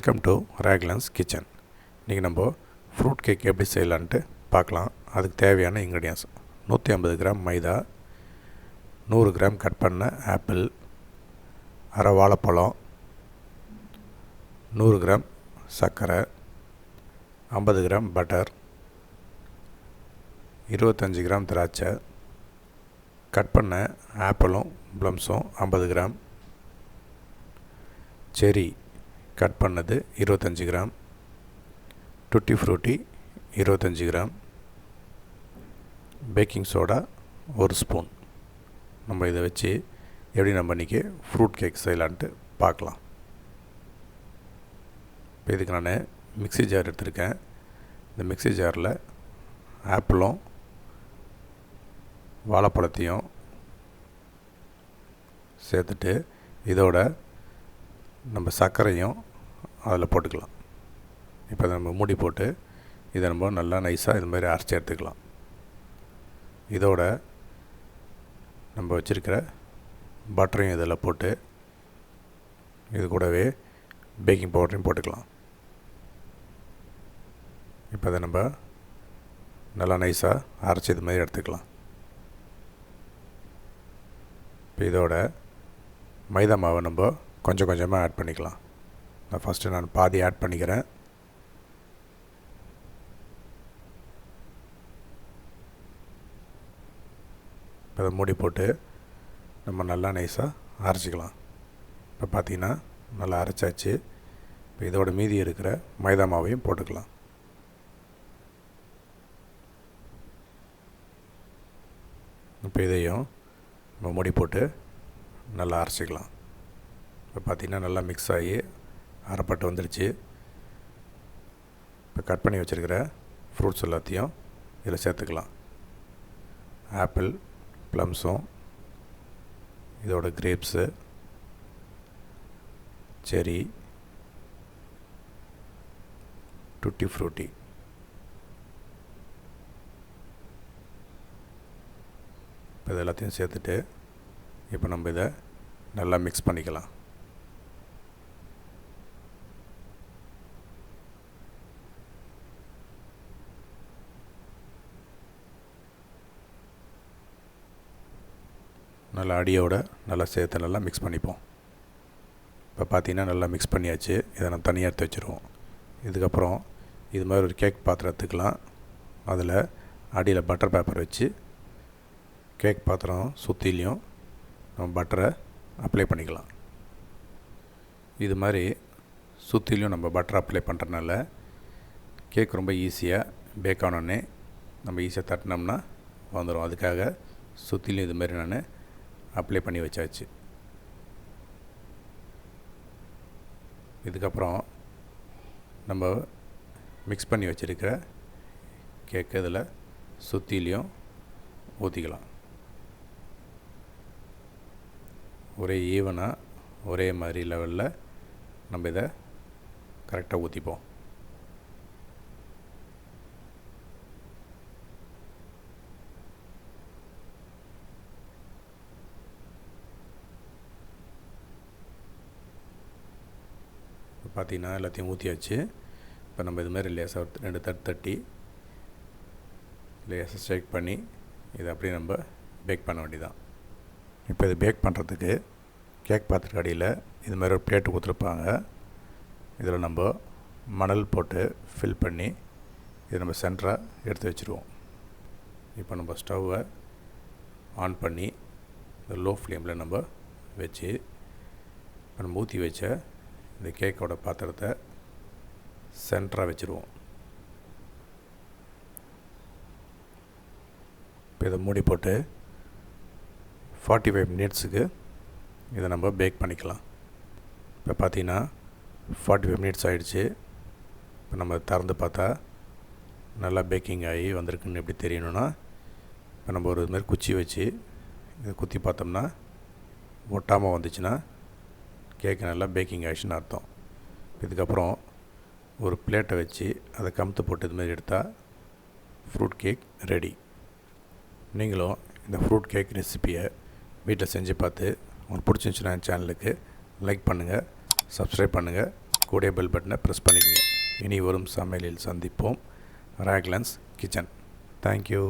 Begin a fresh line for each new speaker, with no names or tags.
Welcome to Raglannskitchen. இன்றைக்கி நம்ம fruit cake எப்படி செய்யலான்ட்டு பார்க்கலாம். அதுக்கு தேவையான இன்க்ரீடியன்ஸ் 150 கிராம் மைதா, 100 கிராம் கட் பண்ண ஆப்பிள், அரை வாழைப்பழம், 100 கிராம் சர்க்கரை, 50 கிராம் பட்டர், 25 கிராம் திராட்சை, கட் பண்ண ஆப்பிளும் ப்ளம்ஸும் 50 கிராம், செரி கட் பண்ணது 25 gram, tutti frutti 25 gram, baking soda 1 spoon. நம்ம இதை வச்சு எப்படி நம்ம இன்றைக்கி ஃப்ரூட் கேக் செய்யலான்ட்டு பார்க்கலாம். இப்போ இதுக்கு நான் மிக்ஸி ஜார் எடுத்திருக்கேன். இந்த மிக்ஸி ஜாரில் ஆப்பிளும் வாழைப்பழத்தையும் சேர்த்துட்டு இதோட நம்ம சர்க்கரையும் அதில் போட்டுக்கலாம். இப்போ நம்ம மூடி போட்டு இதை நம்ம நல்லா நைஸாக இது மாதிரி அரைச்சி எடுத்துக்கலாம். இதோட நம்ம வச்சுருக்கிற பட்டரையும் இதில் போட்டு இது கூடவே பேக்கிங் பவுடரையும் போட்டுக்கலாம். இப்போ அதை நம்ம நல்லா நைஸாக அரைச்சி இது மாதிரி எடுத்துக்கலாம். இப்போ இதோட மைதா மாவை நம்ம கொஞ்சம் கொஞ்சமாக ஆட் பண்ணிக்கலாம். ஃபஸ்ட்டு நான் பாதி ஆட் பண்ணிக்கிறேன். இப்போ அதை மூடி போட்டு நம்ம நல்லா நைஸாக அரைச்சிக்கலாம். இப்போ பார்த்திங்கன்னா நல்லா அரைச்சாச்சு. இப்போ இதோட மீதி இருக்கிற மைதா மாவையும் போட்டுக்கலாம். இப்போ இதையும் நம்ம மூடி போட்டு நல்லா அரைச்சிக்கலாம். இப்போ பார்த்திங்கன்னா நல்லா மிக்ஸ் ஆகி அரைப்பட்டு வந்துடுச்சு. இப்போ கட் பண்ணி வச்சுருக்கிற ஃப்ரூட்ஸ் எல்லாத்தையும் இதில் சேர்த்துக்கலாம். ஆப்பிள், ப்ளம்ஸும், இதோட கிரேப்ஸு, செரி, tutti frutti. இப்போ இது எல்லாத்தையும் சேர்த்துட்டு இப்போ நம்ம இதை நல்லா மிக்ஸ் பண்ணிக்கலாம். நல்லா அடியோடு நல்லா சேர்த்து நல்லா மிக்ஸ் பண்ணிப்போம். இப்போ பார்த்திங்கன்னா நல்லா மிக்ஸ் பண்ணியாச்சு. இதை நம்ம தனியாக எடுத்து வச்சுருவோம். இதுக்கப்புறம் இது மாதிரி ஒரு கேக் பாத்திரம் எடுத்துக்கலாம். அதில் அடியில் பட்டர் பேப்பர் வச்சு கேக் பாத்திரம் சுற்றிலையும் நம்ம பட்டரை அப்ளை பண்ணிக்கலாம். இது மாதிரி சுற்றிலையும் நம்ம பட்டர் அப்ளை பண்ணுறதுனால கேக் ரொம்ப ஈஸியாக பேக் ஆனோடனே நம்ம ஈஸியாக தட்டினோம்னா வந்துடும். அதுக்காக சுற்றிலையும் இது மாதிரி நான் அப்ளை பண்ணி வச்சாச்சு. இதுக்கப்புறம் நம்ம மிக்ஸ் பண்ணி வச்சுருக்கிற கேக்கு இதில் சுற்றிலையும் ஊற்றிக்கலாம். ஒரே ஈவனாக ஒரே மாதிரி லெவலில் நம்ம இதை கரெக்டாக ஊற்றிப்போம். பார்த்திங்கன்னா எல்லாத்தையும் ஊற்றியாச்சு. இப்போ நம்ம இது மாதிரி லேசாக 2 தட்டி லேசாக ஷேக் பண்ணி இதை அப்படியே நம்ம பேக் பண்ண வேண்டியதான். இப்போ இது பேக் பண்ணுறதுக்கு கேக் பாத்திரத்துக்கு அடியில் இது மாதிரி ஒரு பிளேட்டு கொடுத்துருப்பாங்க. இதில் நம்ம மணல் போட்டு ஃபில் பண்ணி இதை நம்ம சென்டராக எடுத்து வச்சுருவோம். இப்போ நம்ம ஸ்டவ்வை ஆன் பண்ணி இந்த லோ ஃப்ளேமில் நம்ம வச்சு இப்போ நம்ம ஊற்றி வச்ச இந்த கேக்கோட பாத்திரத்தை சென்டராக வச்சுருவோம். இப்போ இதை மூடி போட்டு 45 மினிட்ஸுக்கு இதை நம்ம பேக் பண்ணிக்கலாம். இப்போ பார்த்திங்கன்னா 45 மினிட்ஸ் ஆகிடுச்சு. இப்போ நம்ம திறந்து பார்த்தா நல்லா பேக்கிங் ஆகி வந்திருக்குன்னு எப்படி தெரியணும்னா, இப்போ நம்ம ஒரு இதுமாதிரி குச்சி வச்சு இதை குத்தி பார்த்தோம்னா ஒட்டாமல் வந்துச்சுன்னா கேக்கு நல்லா பேக்கிங் ஆகிடுச்சுன்னு அர்த்தம். இதுக்கப்புறம் ஒரு பிளேட்டை வச்சு அதை கமுத்து போட்டு இதுமாதிரி எடுத்தால் ஃப்ரூட் கேக் ரெடி. நீங்களும் இந்த ஃப்ரூட் கேக் ரெசிப்பியை வீட்டில் செஞ்சு பார்த்து உங்களுக்கு பிடிச்சிருந்துச்சுன்னா சேனலுக்கு லைக் பண்ணுங்கள், சப்ஸ்கிரைப் பண்ணுங்கள், கூடவே பெல் பட்டனை ப்ரெஸ் பண்ணிக்கோங்க. இனி வரும் சமையலில் சந்திப்போம். ராக்லன்ஸ் கிச்சன். தேங்க்யூ.